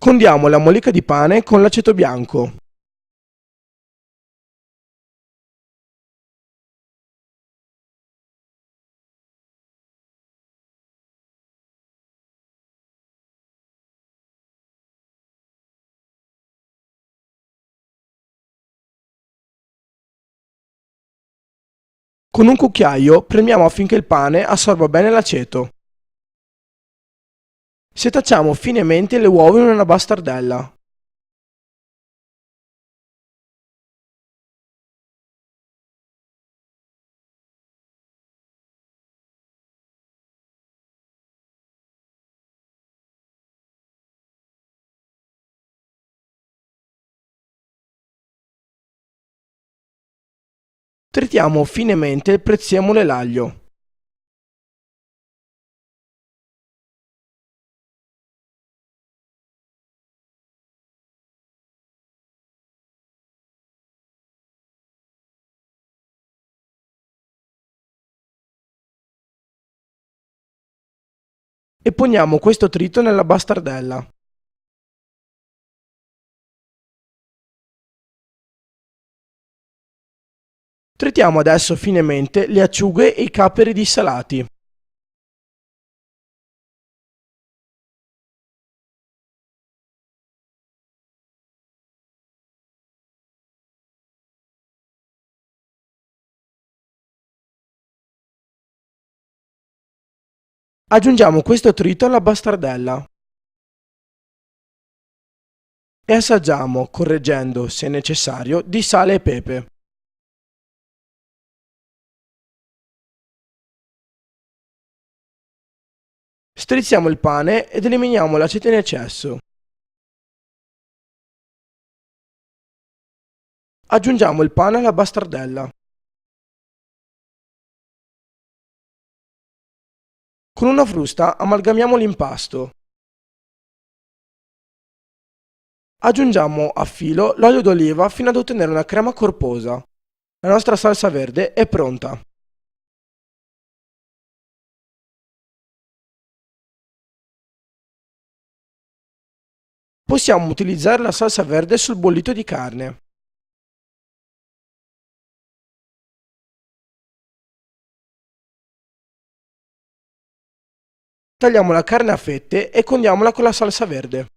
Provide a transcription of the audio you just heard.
Condiamo la mollica di pane con l'aceto bianco. Con un cucchiaio premiamo affinché il pane assorba bene l'aceto. Setacciamo finemente le uova in una bastardella. Tritiamo finemente il prezzemolo e l'aglio. E poniamo questo trito nella bastardella. Tritiamo adesso finemente le acciughe e i capperi dissalati. Aggiungiamo questo trito alla bastardella e assaggiamo, correggendo, se necessario, di sale e pepe. Strizziamo il pane ed eliminiamo l'aceto in eccesso. Aggiungiamo il pane alla bastardella. Con una frusta amalgamiamo l'impasto. Aggiungiamo a filo l'olio d'oliva fino ad ottenere una crema corposa. La nostra salsa verde è pronta. Possiamo utilizzare la salsa verde sul bollito di carne. Tagliamo la carne a fette e condiamola con la salsa verde.